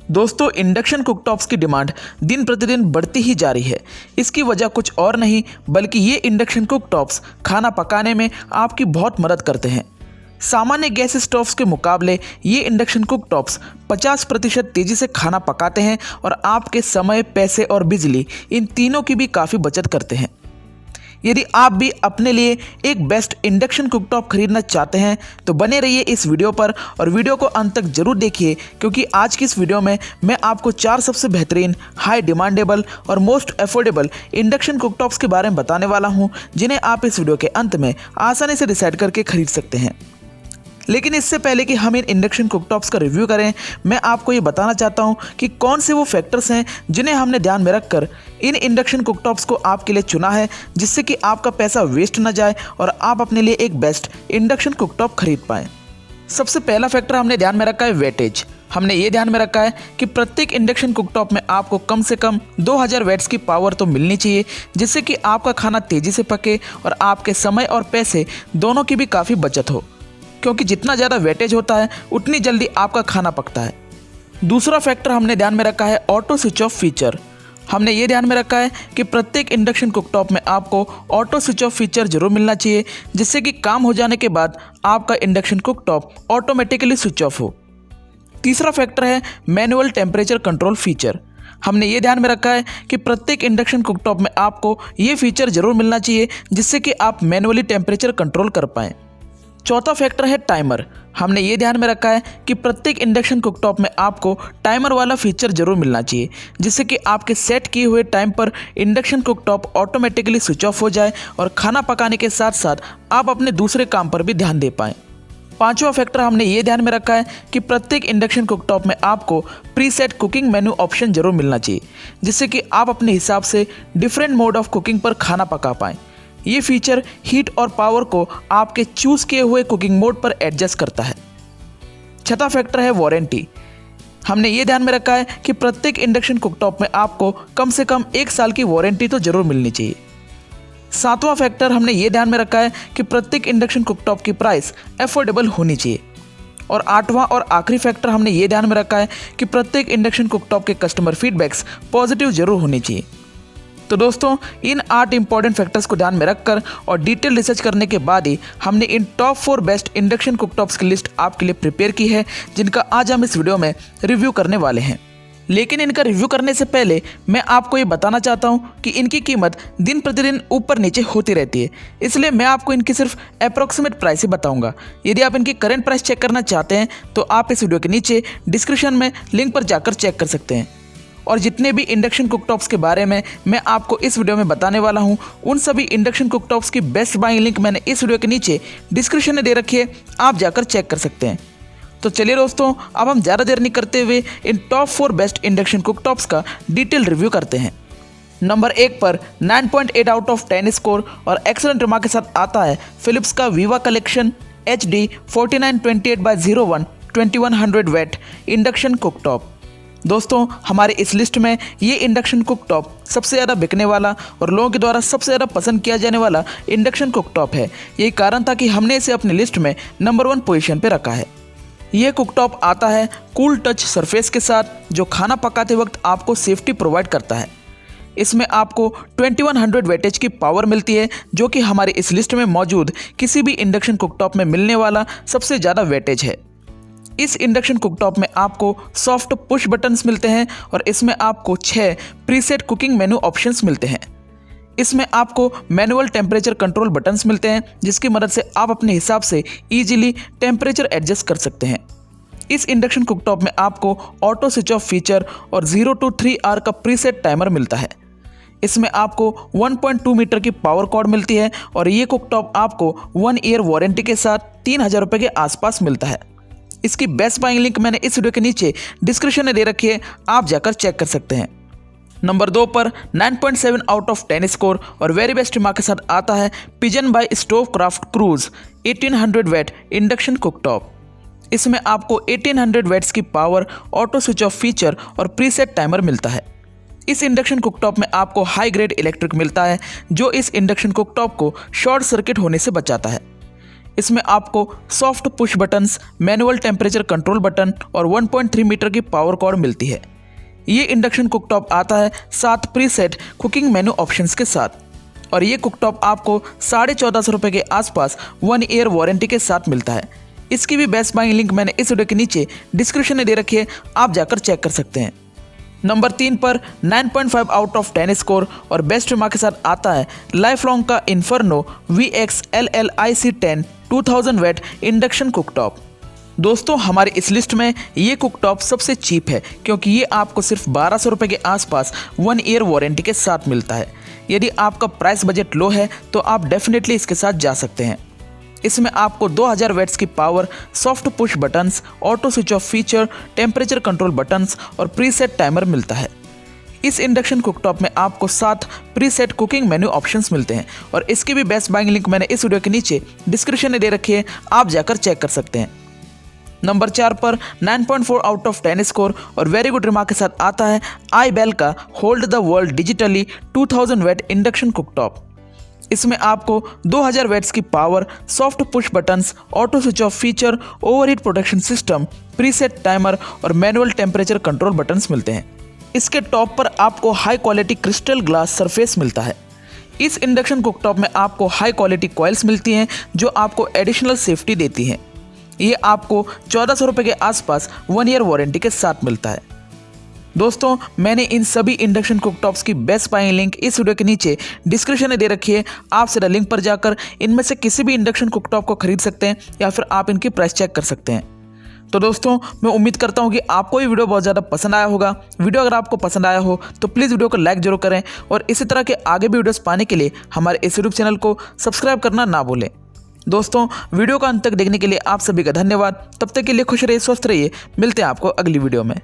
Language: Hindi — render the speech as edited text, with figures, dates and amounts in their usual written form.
दोस्तों, इंडक्शन कुकटॉप्स की डिमांड दिन प्रतिदिन बढ़ती ही जा रही है। इसकी वजह कुछ और नहीं बल्कि ये इंडक्शन कुकटॉप्स खाना पकाने में आपकी बहुत मदद करते हैं। सामान्य गैस स्टोव्स के मुकाबले ये इंडक्शन कुकटॉप्स 50% तेज़ी से खाना पकाते हैं और आपके समय, पैसे और बिजली इन तीनों की भी काफ़ी बचत करते हैं। यदि आप भी अपने लिए एक बेस्ट इंडक्शन कुकटॉप खरीदना चाहते हैं तो बने रहिए इस वीडियो पर और वीडियो को अंत तक जरूर देखिए, क्योंकि आज की इस वीडियो में मैं आपको 4 सबसे बेहतरीन, हाई डिमांडेबल और मोस्ट अफोर्डेबल इंडक्शन कुकटॉप्स के बारे में बताने वाला हूं, जिन्हें आप इस वीडियो के अंत में आसानी से डिसाइड करके खरीद सकते हैं। लेकिन इससे पहले कि हम इन इंडक्शन कुकटॉप्स का रिव्यू करें, मैं आपको ये बताना चाहता हूँ कि कौन से वो फैक्टर्स हैं जिन्हें हमने ध्यान में रखकर इन इंडक्शन कुकटॉप्स को आपके लिए चुना है, जिससे कि आपका पैसा वेस्ट ना जाए और आप अपने लिए एक बेस्ट इंडक्शन कुकटॉप खरीद पाएँ। सबसे पहला फैक्टर हमने ध्यान में रखा है वेटेज। हमने ये ध्यान में रखा है कि प्रत्येक इंडक्शन कुकटॉप में आपको कम से कम 2000 वैट्स की पावर तो मिलनी चाहिए, जिससे कि आपका खाना तेज़ी से पके और आपके समय और पैसे दोनों की भी काफ़ी बचत हो, क्योंकि जितना ज़्यादा वेटेज होता है उतनी जल्दी आपका खाना पकता है। दूसरा फैक्टर हमने ध्यान में रखा है ऑटो स्विच ऑफ फीचर। हमने ये ध्यान में रखा है कि प्रत्येक इंडक्शन कुकटॉप में आपको ऑटो स्विच ऑफ फीचर जरूर मिलना चाहिए, जिससे कि काम हो जाने के बाद आपका induction cooktop automatically switch off हो। तीसरा फैक्टर है मैनुअल टेम्परेचर कंट्रोल फीचर। हमने ये ध्यान में रखा है कि प्रत्येक इंडक्शन कुकटॉप में आपको ये फीचर जरूर मिलना चाहिए, जिससे कि आप मैनुअली टेम्परेचर कंट्रोल कर पाएँ। चौथा फैक्टर है टाइमर। हमने ये ध्यान में रखा है कि प्रत्येक इंडक्शन कुकटॉप में आपको टाइमर वाला फीचर जरूर मिलना चाहिए, जिससे कि आपके सेट किए हुए टाइम पर induction cooktop automatically switch off हो जाए और खाना पकाने के साथ साथ आप अपने दूसरे काम पर भी ध्यान दे पाएँ। पांचवा फैक्टर हमने ये ध्यान में रखा है कि प्रत्येक इंडक्शन कुकटॉप में आपको प्रीसेट कुकिंग मेन्यू ऑप्शन जरूर मिलना चाहिए, जिससे कि आप अपने हिसाब से डिफरेंट मोड ऑफ कुकिंग पर खाना पका पाएँ। ये फीचर हीट और पावर को आपके चूज किए हुए कुकिंग मोड पर एडजस्ट करता है। छठा फैक्टर है वारंटी। हमने ये ध्यान में रखा है कि प्रत्येक इंडक्शन कुकटॉप में आपको कम से कम 1 साल की वारंटी तो जरूर मिलनी चाहिए। सातवां फैक्टर हमने ये ध्यान में रखा है कि प्रत्येक इंडक्शन कुकटॉप की प्राइस अफोर्डेबल होनी चाहिए। और आठवां और आखिरी फैक्टर हमने ये ध्यान में रखा है कि प्रत्येक इंडक्शन कुकटॉप के कस्टमर फीडबैक्स पॉजिटिव जरूर होनी चाहिए। तो दोस्तों, इन 8 इंपॉर्टेंट फैक्टर्स को ध्यान में रखकर और डिटेल रिसर्च करने के बाद ही हमने इन टॉप 4 बेस्ट इंडक्शन कुकटॉप्स की लिस्ट आपके लिए प्रिपेयर की है, जिनका आज हम इस वीडियो में रिव्यू करने वाले हैं। लेकिन इनका रिव्यू करने से पहले मैं आपको ये बताना चाहता हूँ कि इनकी कीमत दिन प्रतिदिन ऊपर नीचे होती रहती है, इसलिए मैं आपको इनकी सिर्फ अप्रॉक्सीमेट प्राइस ही बताऊँगा। यदि आप इनकी करंट प्राइस चेक करना चाहते हैं तो आप इस वीडियो के नीचे डिस्क्रिप्शन में लिंक पर जाकर चेक कर सकते हैं। और जितने भी इंडक्शन कुकटॉप्स के बारे में मैं आपको इस वीडियो में बताने वाला हूं, उन सभी इंडक्शन कुकटॉप्स की बेस्ट बाइंग लिंक मैंने इस वीडियो के नीचे डिस्क्रिप्शन में दे रखी है, आप जाकर चेक कर सकते हैं। तो चलिए दोस्तों, अब हम ज़्यादा देर नहीं करते हुए इन टॉप 4 बेस्ट इंडक्शन कुकटॉप्स का डिटेल रिव्यू करते हैं। नंबर 1 पर 9.8 आउट ऑफ 10 स्कोर और एक्सेलेंट रिमार्क के साथ आता है फिलिप्स का Viva collection HD 4928/01 2100 watt induction cooktop. दोस्तों, हमारे इस लिस्ट में ये इंडक्शन कुकटॉप सबसे ज़्यादा बिकने वाला और लोगों के द्वारा सबसे ज़्यादा पसंद किया जाने वाला इंडक्शन कुकटॉप है। यही कारण था कि हमने इसे अपनी लिस्ट में नंबर 1 पोजीशन पे रखा है। ये कुकटॉप आता है कूल टच सरफेस के साथ, जो खाना पकाते वक्त आपको सेफ्टी प्रोवाइड करता है। इसमें आपको 2100 वैटेज की पावर मिलती है, जो कि हमारी इस लिस्ट में मौजूद किसी भी इंडक्शन कुकटॉप में मिलने वाला सबसे ज़्यादा वैटेज है। इस इंडक्शन कुकटॉप में आपको सॉफ्ट पुश बटन्स मिलते हैं और इसमें आपको 6 प्रीसेट कुकिंग मेनू ऑप्शंस मिलते हैं। इसमें आपको मैनुअल टेम्परेचर कंट्रोल बटन्स मिलते हैं, जिसकी मदद से आप अपने हिसाब से इजीली टेम्परेचर एडजस्ट कर सकते हैं। इस इंडक्शन कुकटॉप में आपको ऑटो स्विच ऑफ फीचर और 0 to 3 आवर का प्रीसेट टाइमर मिलता है। इसमें आपको 1.2 मीटर की पावर कॉर्ड मिलती है और ये कुकटॉप आपको 1 ईयर वारंटी के साथ 3000 रुपये के आसपास मिलता है। इसकी बेस्ट बाइंग लिंक मैंने इस वीडियो के नीचे डिस्क्रिप्शन में दे रखी है, आप जाकर चेक कर सकते हैं। नंबर 2 पर 9.7 आउट ऑफ 10 स्कोर और वेरी बेस्ट रिमार्क के साथ आता है Pigeon by Stovekraft Cruise 1800 watt induction cooktop. इसमें आपको 1800 वैट्स की पावर, ऑटो स्विच ऑफ फीचर और प्रीसेट टाइमर मिलता है। इस इंडक्शन कुकटॉप में आपको हाई ग्रेड इलेक्ट्रिक मिलता है, जो इस इंडक्शन कुकटॉप को शॉर्ट सर्किट होने से बचाता है। इसमें आपको soft push buttons, manual temperature control button और 1.3 मीटर की पावर कॉर्ड मिलती है। ये इंडक्शन कुकटॉप आता है 7 प्रीसेट कुकिंग मेन्यू ऑप्शंस के साथ और ये कुकटॉप आपको 1450 रुपये के आसपास 1 ईयर वारंटी के साथ मिलता है। इसकी भी बेस्ट बाइंग लिंक मैंने इस वीडियो के नीचे डिस्क्रिप्शन में दे रखी है, आप जाकर चेक कर सकते हैं। नंबर 3 पर 9.5 आउट ऑफ 10 स्कोर और बेस्ट रिमार्क के साथ आता है लाइफ लॉन्ग का inferno VX LLIC10 2000 watt induction cooktop. दोस्तों हमारी इस लिस्ट में ये कुकटॉप सबसे चीप है क्योंकि ये आपको सिर्फ 1200 रुपये के आसपास 1 ईयर वारंटी के साथ मिलता है। यदि आपका प्राइस बजट लो है तो आप डेफिनेटली इसके साथ जा सकते हैं। इसमें आपको 2000 वैट्स की पावर, soft push buttons, auto switch off feature, temperature control buttons और प्रीसेट टाइमर मिलता है। इस इंडक्शन कुकटॉप में आपको 7 प्रीसेट कुकिंग मेन्यू ऑप्शंस मिलते हैं और इसकी भी बेस्ट बाइंग लिंक मैंने इस वीडियो के नीचे डिस्क्रिप्शन में दे रखी है, आप जाकर चेक कर सकते हैं। नंबर 4 पर 9.4 आउट ऑफ 10 स्कोर और वेरी गुड रिमार्क के साथ आता है iBell का hold the world digitally 2000 watt induction cooktop. इसमें आपको 2000 वैट्स की पावर, soft push buttons, auto switch off feature, overheat protection system, preset timer और मैनुअल टेम्परेचर कंट्रोल बटन्स मिलते हैं। इसके टॉप पर आपको high quality crystal glass surface मिलता है। इस इंडक्शन कुकटॉप में आपको हाई क्वालिटी कॉइल्स मिलती हैं जो आपको एडिशनल सेफ्टी देती हैं। ये आपको 1400 रुपये के आसपास 1 ईयर वारंटी के साथ मिलता है। दोस्तों मैंने इन सभी इंडक्शन कुकटॉप्स की बेस्ट बाइंग लिंक इस वीडियो के नीचे डिस्क्रिप्शन में दे रखी है, आप सीधा लिंक पर जाकर इनमें से किसी भी इंडक्शन कुकटॉप को खरीद सकते हैं या फिर आप इनकी प्राइस चेक कर सकते हैं। तो दोस्तों मैं उम्मीद करता हूँ कि आपको ये वीडियो बहुत ज़्यादा पसंद आया होगा। वीडियो अगर आपको पसंद आया हो तो प्लीज़ वीडियो को लाइक जरूर करें और इसी तरह के आगे भी वीडियोस पाने के लिए हमारे इस यूट्यूब चैनल को सब्सक्राइब करना ना भूलें। दोस्तों वीडियो का अंत तक देखने के लिए आप सभी का धन्यवाद। तब तक के लिए खुश रहिए, स्वस्थ रहिए, मिलते हैं आपको अगली वीडियो में।